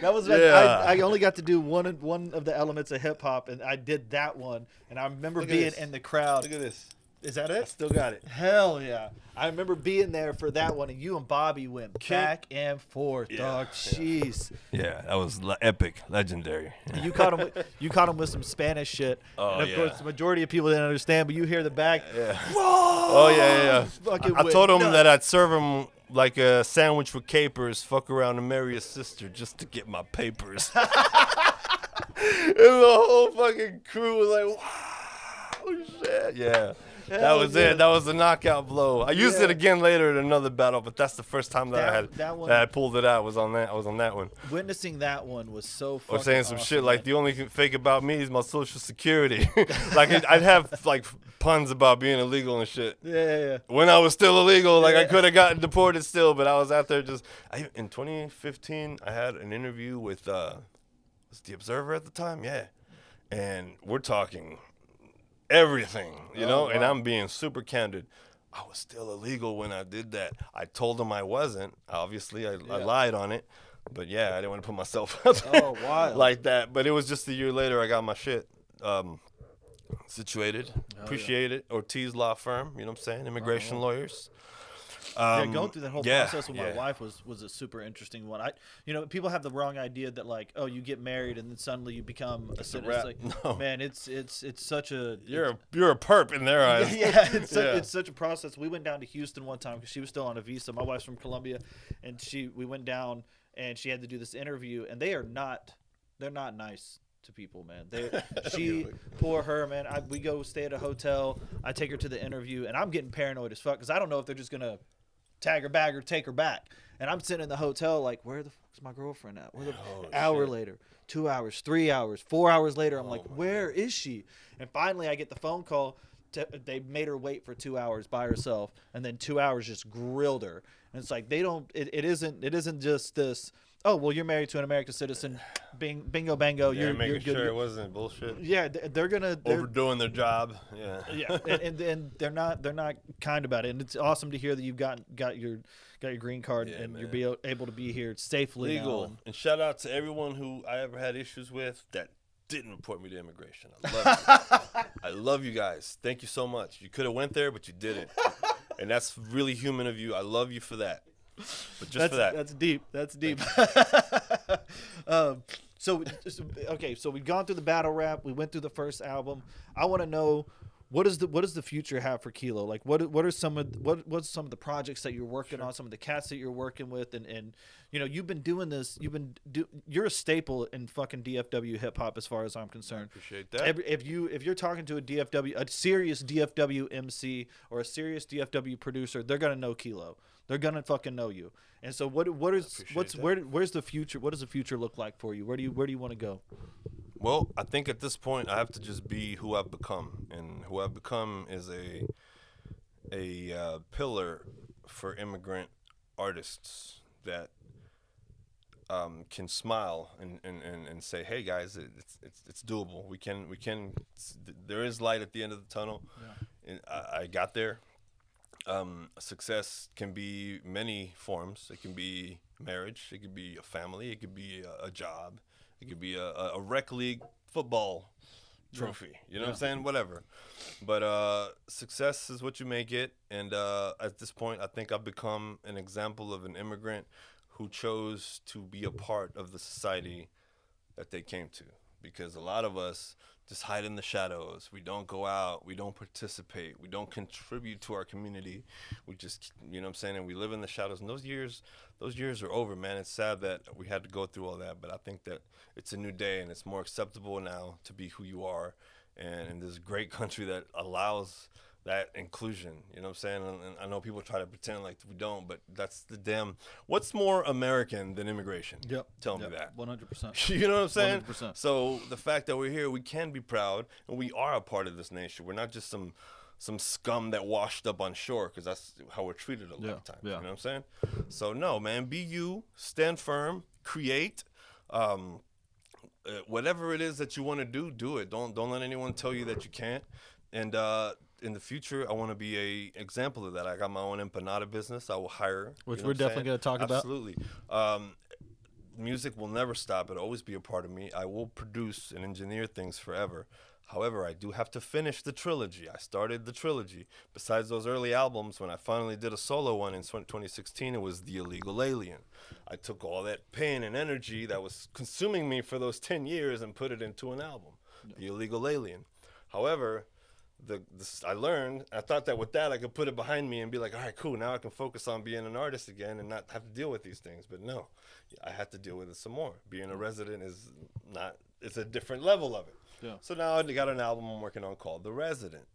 That was Yeah. I only got to do one of the elements of hip hop, and I did that one. And I remember being in the crowd. Look at this. Is that I it? still got it. Hell yeah. I remember being there for that one, and you and Bobby went back and forth, dog. Jeez. Yeah, that was epic, legendary. And you caught him with some Spanish shit. Oh, and of course, the majority of people didn't understand, but you hear the back. Yeah. Whoa! Oh, yeah. Fucking I told him nuts. that I'd serve him like a sandwich with capers, fuck around and marry his sister just to get my papers. And the whole fucking crew was like, wow, shit. Yeah. That was it. That was the knockout blow. I used it again later in another battle, but that's the first time that I pulled it out. Was on that. I was on that one. Witnessing that one was so fucking Or saying some awesome, shit man. like the only thing fake about me is my social security. Like I'd have like puns about being illegal and shit. Yeah. When I was still illegal, like I could have gotten deported still, but I was out there just. In 2015, I had an interview with was The Observer at the time, yeah, and we're talking everything, you know, wow. and I'm being super candid. I was still illegal when I did that. I told them I wasn't. Obviously, I lied on it, but yeah, I didn't want to put myself out there like that. But it was just a year later I got my shit situated. Appreciate it. Ortiz Law Firm, you know what I'm saying? Immigration lawyers. Going through that whole process with my wife was a super interesting one. People have the wrong idea that like, oh, you get married and then suddenly you become a citizen. Like, no. Man, it's such a you're a perp in their eyes. It's such a process. We went down to Houston one time because she was still on a visa. My wife's from Colombia, and we went down and she had to do this interview, and they're not nice to people, man. Poor her, man. We go stay at a hotel. I take her to the interview, and I'm getting paranoid as fuck because I don't know if they're just gonna tag her bag or take her back. And I'm sitting in the hotel like, where the fuck's my girlfriend at? Hour later, 2 hours, 3 hours, 4 hours later, I'm like, where is she? And finally, I get the phone call. They made her wait for 2 hours by herself, and then 2 hours just grilled her. And it's like it isn't just this. Oh, well, you're married to an American citizen. Bingo, bango. Yeah, you're making good. sure it wasn't bullshit. Yeah, they're overdoing their job. Yeah. Yeah, and they're not kind about it. And it's awesome to hear that you've got your green card and you're able to be here safely. Legal. Now. And shout out to everyone who I ever had issues with that didn't report me to immigration. I love you. I love you guys. Thank you so much. You could have went there, but you didn't. And that's really human of you. I love you for that. But just for that. That's deep. That's deep. So we've gone through the battle rap. We went through the first album. I want to know what does the future have for Kilo? Like what's some of the projects that you're working on, some of the cats that you're working with, and you've been doing this. You're a staple in fucking DFW hip hop as far as I'm concerned. I appreciate that. If you're talking to a serious DFW MC or a serious DFW producer, they're gonna know Kilo. They're gonna fucking know you. And so where's the future? What does the future look like for you? Where do you want to go? Well, I think at this point I have to just be who I've become, and who I've become is a pillar for immigrant artists that can smile and say, hey guys, it's doable. We can. There is light at the end of the tunnel. Yeah. And I got there. Success can be many forms. It can be marriage. It could be a family. It could be a job. It could be a rec league football trophy. You know what I'm saying? Whatever. But success is what you make it. And at this point, I think I've become an example of an immigrant who chose to be a part of the society that they came to. Because a lot of us just hide in the shadows. We don't go out. We don't participate. We don't contribute to our community. We just, you know what I'm saying? And we live in the shadows. And those years are over, man. It's sad that we had to go through all that. But I think that it's a new day, and it's more acceptable now to be who you are. And in this great country that allows that inclusion, you know what I'm saying? And I know people try to pretend like we don't, but that's the damn. What's more American than immigration? Yep. Tell me that. 100%. You know what I'm saying? 100%. So the fact that we're here, we can be proud, and we are a part of this nation. We're not just some scum that washed up on shore, because that's how we're treated a lot of times. You know what I'm saying? So no, man, be you, stand firm, create. Whatever it is that you want to do it. Don't let anyone tell you that you can't. And in the future, I want to be a example of that. I got my own empanada business. I will hire. Which we're definitely going to talk about. Absolutely. Music will never stop. It'll always be a part of me. I will produce and engineer things forever. However, I do have to finish the trilogy. I started the trilogy. Besides those early albums, when I finally did a solo one in 2016, it was The Illegal Alien. I took all that pain and energy that was consuming me for those 10 years and put it into an album, The Illegal Alien. However, I learned, I thought that with that I could put it behind me and be like, all right, cool, now I can focus on being an artist again and not have to deal with these things. But no, I had to deal with it some more. Being a resident is not, it's a different level of it. Yeah. So now I got an album I'm working on called The Resident,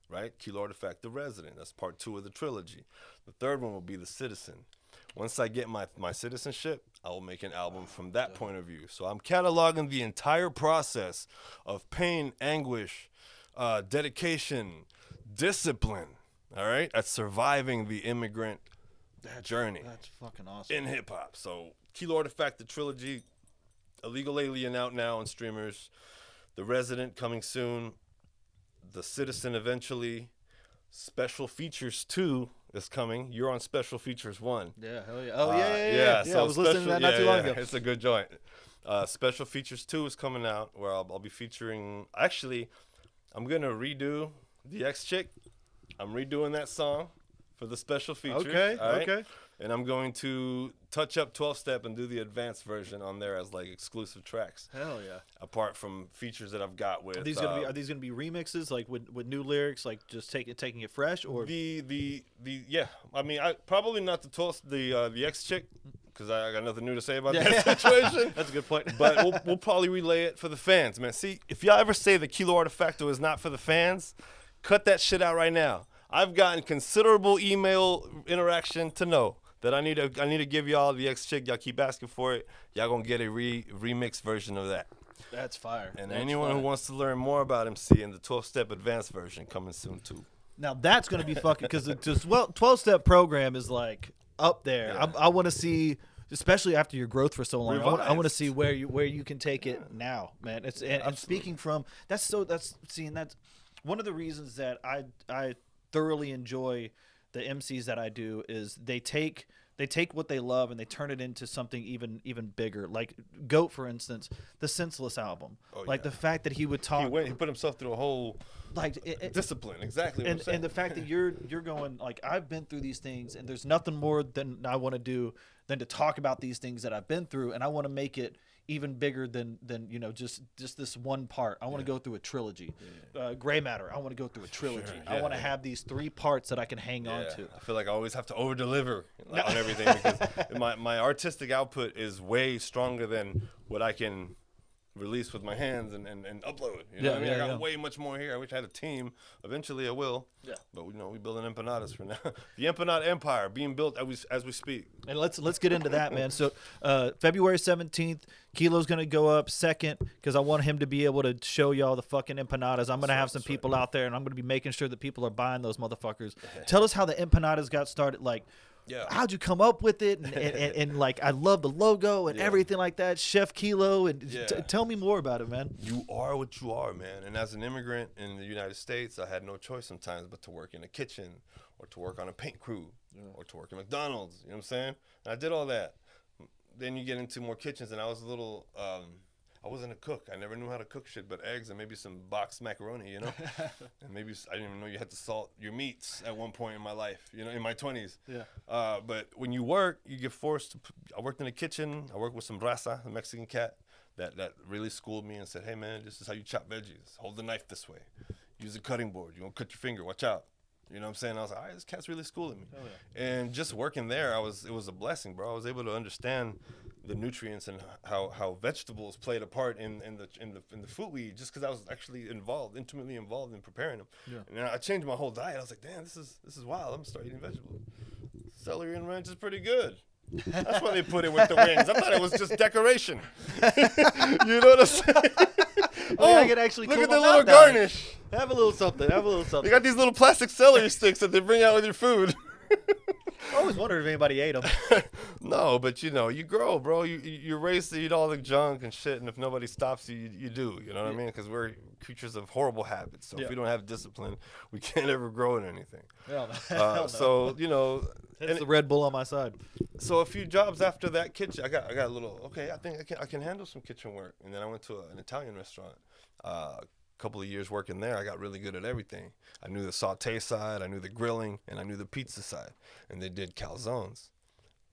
right? Kilo Artifact, The Resident. That's part 2 of the trilogy. The third one will be The Citizen. Once I get my citizenship, I will make an album from that point of view. So I'm cataloging the entire process of pain, anguish, dedication, discipline, all right, at surviving the immigrant journey. That's fucking awesome. In hip-hop. So Kilo Artifact, the trilogy, Illegal Alien out now on streamers, The Resident coming soon, The Citizen eventually, Special Features 2 is coming. You're on Special Features 1. Yeah, hell yeah. Oh, yeah. So I was listening to that not too long ago. It's a good joint. Special Features 2 is coming out, where I'll be featuring, actually, I'm going to redo The X Chick. I'm redoing that song for the special features. Okay, okay. And I'm going to touch up 12-step and do the advanced version on there as like exclusive tracks. Hell yeah. Apart from features that I've got with. Are these gonna be remixes, like with new lyrics, like just taking it fresh, or yeah. I mean, I probably not the X Chick, because I got nothing new to say about that situation. That's a good point. But we'll probably relay it for the fans, man. See, if y'all ever say the Kilo Artifacto is not for the fans, cut that shit out right now. I've gotten considerable email interaction to know that I need to give y'all the X Chick. Y'all keep asking for it. Y'all gonna get a remix version of that. That's fire. And anyone who wants to learn more about MC and the 12-step advanced version coming soon too. Now that's gonna be fucking, because the 12-step program is like up there. Yeah. I want to see, especially after your growth for so long. I want to see where you can take it now, man. It's and speaking from that's one of the reasons that I thoroughly enjoy the MCs that I do is they take what they love and they turn it into something even bigger. Like Goat, for instance, the Senseless album. The fact that he would talk. He put himself through a whole discipline. Exactly. And the fact that you're going like, I've been through these things and there's nothing more than I want to do than to talk about these things that I've been through, and I want to make it even bigger than just this one part. I want to go through a trilogy. Gray Matter, I want to go through a trilogy. I want to have these 3 parts that I can hang on to. I feel like I always have to over-deliver on everything, because my artistic output is way stronger than what I can release with my hands and upload. You know what I mean? I got way much more here. I wish I had a team. Eventually I will. Yeah. But we building empanadas for now. The empanada empire being built as we speak. And let's get into that, man. So February 17th, Kilo's gonna go up second, because I want him to be able to show y'all the fucking empanadas. I'm gonna have some people out there, and I'm gonna be making sure that people are buying those motherfuckers. Tell us how the empanadas got started. Like, Yeah. how'd you come up with it? And like, I love the logo and everything like that. Chef Kilo. And tell me more about it, man. You are what you are, man. And as an immigrant in the United States, I had no choice sometimes but to work in a kitchen or to work on a paint crew or to work at McDonald's. You know what I'm saying? And I did all that. Then you get into more kitchens, and I was a little, I wasn't a cook. I never knew how to cook shit but eggs and maybe some boxed macaroni, you know? And maybe, I didn't even know you had to salt your meats at one point in my life, you know, in my 20s. Yeah. But when you work, you get forced to, I worked in a kitchen. I worked with some raza, a Mexican cat, that really schooled me and said, hey, man, this is how you chop veggies. Hold the knife this way. Use a cutting board. You're going to cut your finger. Watch out. You know what I'm saying? I was like, all right, this cat's really schooling me. Oh, yeah. And just working there, it was a blessing, bro. I was able to understand the nutrients and how vegetables played a part in the food we eat, just because I was actually intimately involved in preparing them. Yeah. And then I changed my whole diet. I was like, damn, this is wild. I'm gonna start eating vegetables. Celery and ranch is pretty good. That's why they put it with the wings. I thought it was just decoration. You know what I'm saying? Oh, I can actually look cool at the my little mouth down. garnish. Have a little something. Have a little something. They got these little plastic celery sticks that they bring out with your food. I always wondered if anybody ate them. No, but you know, you grow, bro. You're raised to eat all the junk and shit, and if nobody stops you, you do. You know what I mean? Because we're creatures of horrible habits. So if we don't have discipline, we can't ever grow in anything. Hell no. So you know, it's the Red Bull on my side. So a few jobs after that kitchen, I got a little. Okay, I think I can handle some kitchen work, and then I went to an Italian restaurant. Couple of years working there, I got really good at everything. I knew the saute side, I knew the grilling, and I knew the pizza side. And they did calzones.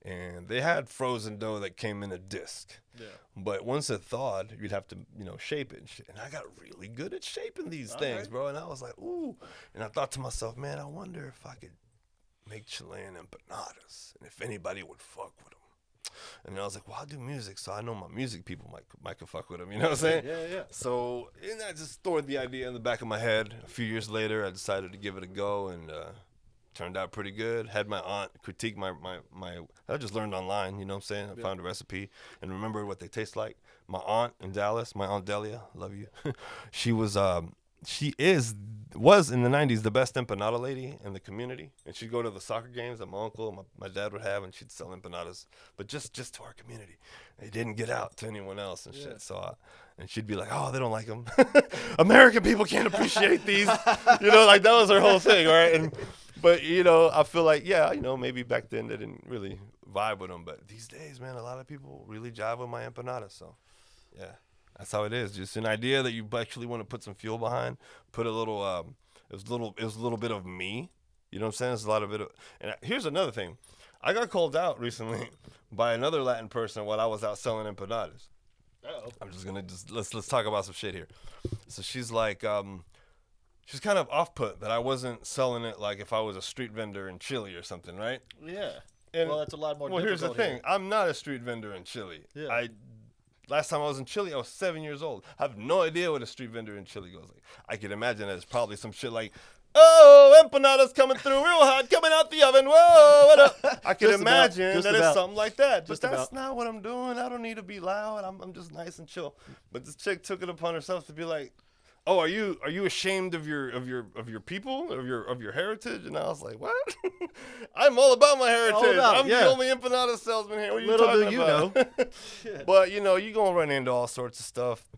And they had frozen dough that came in a disc. Yeah. But once it thawed, you'd have to, shape it and shit. And I got really good at shaping these things, bro. And I was like, ooh. And I thought to myself, man, I wonder if I could make Chilean empanadas and if anybody would fuck with them. And I was like, well, I do music, so I know my music people might could fuck with them. You know what I'm saying? Yeah. So, and I just stored the idea in the back of my head. A few years later, I decided to give it a go, and turned out pretty good. Had my aunt critique my I just learned online, you know what I'm saying? I found a recipe and remembered what they taste like. My aunt in Dallas, my Aunt Delia, love you. She was in the 90s the best empanada lady in the community, and she'd go to the soccer games that my uncle and my dad would have, and she'd sell empanadas, but just to our community. They didn't get out to anyone else and shit. So and she'd be like, oh, they don't like them. American people can't appreciate these. Like that was her whole thing, right? But I feel like maybe back then they didn't really vibe with them, but these days, man, a lot of people really jive with my empanadas. So yeah. That's how it is. Just an idea that you actually want to put some fuel behind. Put a little. It was a little bit of me. You know what I'm saying? It's a lot of it. And here's another thing. I got called out recently by another Latin person while I was out selling empanadas. Uh-oh. I'm just gonna let's talk about some shit here. So she's like, she's kind of off-put that I wasn't selling it like if I was a street vendor in Chile or something, right? Yeah. And, well, that's a lot more. Well, here's the thing. Here. I'm not a street vendor in Chile. Yeah. Last time I was in Chile, I was 7 years old. I have no idea what a street vendor in Chile goes like. I could imagine that it's probably some shit like, oh, empanadas coming through real hot, coming out the oven. Whoa, what up? I could imagine that it's something like that. But that's not what I'm doing. I don't need to be loud. I'm just nice and chill. But this chick took it upon herself to be like, oh, are you ashamed of your people, of your heritage? And I was like, what? I'm all about my heritage. I'm the only empanada salesman here. What are you talking about? But you're gonna run into all sorts of stuff.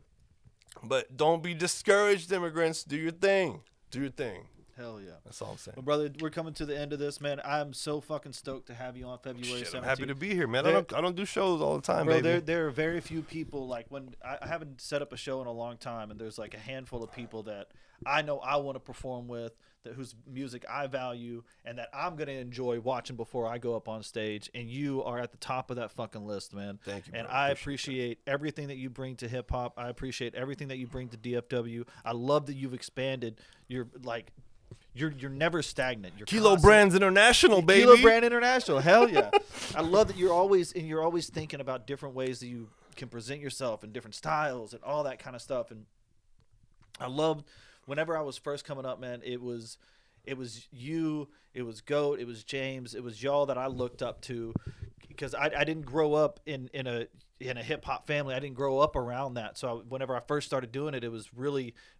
But don't be discouraged, immigrants. Do your thing. Do your thing. Hell yeah. That's all I'm saying. Well, brother, we're coming to the end of this, man. I'm so fucking stoked to have you on February 17th. I'm happy to be here, man. I don't do shows all the time, bro, baby. There are very few people, like when I haven't set up a show in a long time, and there's like a handful of people that I know I want to perform with, whose music I value, and that I'm going to enjoy watching before I go up on stage, and you are at the top of that fucking list, man. Thank you, and bro. I appreciate everything that you bring to hip-hop. I appreciate everything that you bring to DFW. I love that you've expanded. You're never stagnant. You're Kilo Brands International, baby. Kilo Brand International. Hell yeah. I love that you're always thinking about different ways that you can present yourself and different styles and all that kind of stuff. And I loved whenever I was first coming up, man, it was you, it was Goat, it was James, it was y'all that I looked up to, because I didn't grow up in a hip hop family. I didn't grow up around that. So whenever I first started doing it, it was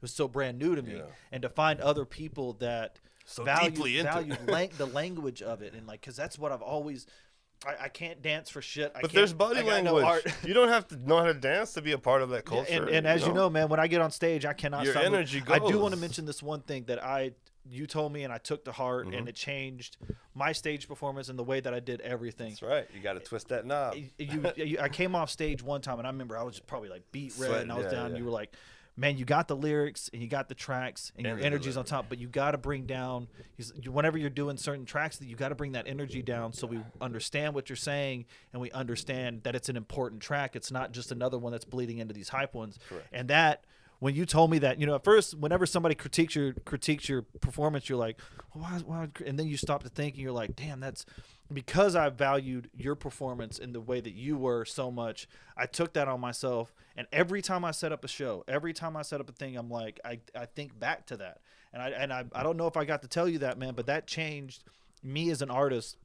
so brand new to me. Yeah. And to find other people that So deeply into the language of it, and like, because that's what I've always. I can't dance for shit. But there's body language. You don't have to know how to dance to be a part of that culture. Yeah, and as you know, man, when I get on stage, I cannot. Your energy goes. I do want to mention this one thing that you told me, and I took to heart, and it changed my stage performance and the way that I did everything. That's right. You got to twist that knob. I came off stage one time, and I remember I was probably like beat red, Sweating, and I was down. And you were like, man, you got the lyrics and you got the tracks and your energy's on top, but you got to bring down whenever you're doing certain tracks, that you got to bring that energy down so we understand what you're saying and we understand that it's an important track. It's not just another one that's bleeding into these hype ones. Correct. And that, when you told me that, at first, whenever somebody critiques your performance, you're like, why? And then you stop to think and you're like, damn, that's because I valued your performance in the way that you were so much. I took that on myself, and every time I set up a show, every time I set up a thing, I'm like, I think back to that, and I don't know if I got to tell you that, man, but that changed me as an artist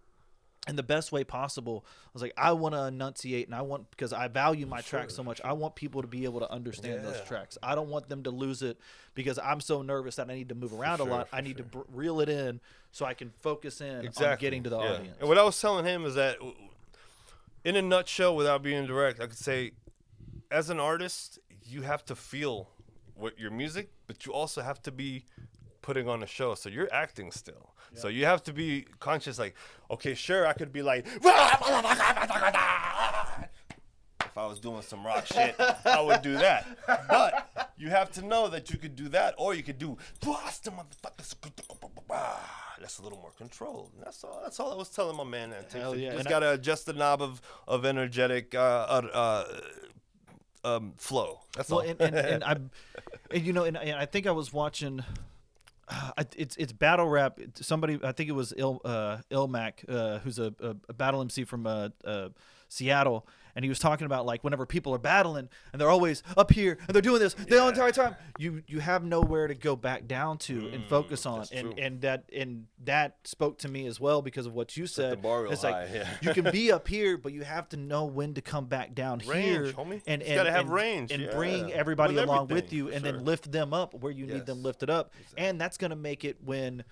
in the best way possible. I was like, I want to enunciate, and because I value my tracks so much, I want people to be able to understand those tracks. I don't want them to lose it because I'm so nervous that I need to move around a lot. I need to reel it in so I can focus in on getting to the audience. And what I was telling him is that, in a nutshell, without being direct, I could say, as an artist, you have to feel what your music, but you also have to be putting on a show. So you're acting still. So you have to be conscious, like, okay, sure, I could be like, if I was doing some rock shit, I would do that. But you have to know that you could do that, or you could do, that's a little more controlled. And that's all I was telling my man. Hell yeah. You just got to adjust the knob of energetic flow. That's all. And I think I was watching. It's battle rap. Somebody, I think it was Ilmac, who's a battle MC from Seattle, and he was talking about, like, whenever people are battling and they're always up here and they're doing this the entire time, you have nowhere to go back down to and focus on, and that spoke to me as well because of what you said. The bar real it's high, like you can be up here, but you have to know when to come back down here, homie. and you gotta have range and bring everybody along with you, and sure. then lift them up where you need them lifted up, and that's gonna make it when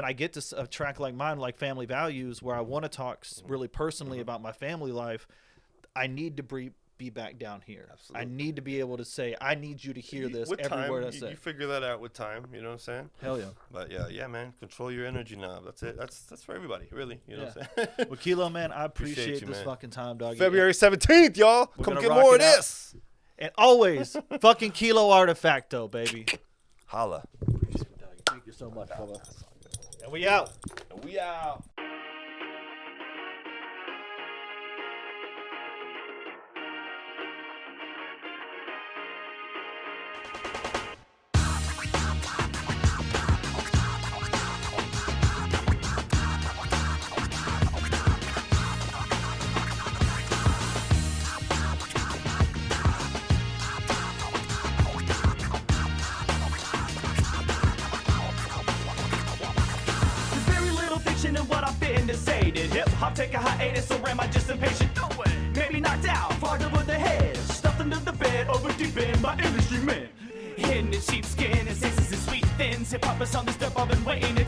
I get to a track like mine, like Family Values, where I want to talk really personally about my family life, I need to be back down here. Absolutely. I need to be able to say, I need you to hear this every word I say. You figure that out with time, you know what I'm saying? Hell yeah. But yeah, man, control your energy knob. That's it. That's for everybody, really. You know what I'm saying? Well, Kilo, man, I appreciate this fucking time, dog. February 17th, y'all. Come get more of this. And always, fucking Kilo Artifacto, baby. Holla. Thank you so much, brother. And we out. Take a hiatus, or am I just impatient? No way. Maybe knocked out, far over the head, stuffed under the bed, over deep in my industry, man. Hidden in sheepskin and senses and sweet thins. Hip hop is on this stuff I've been waiting to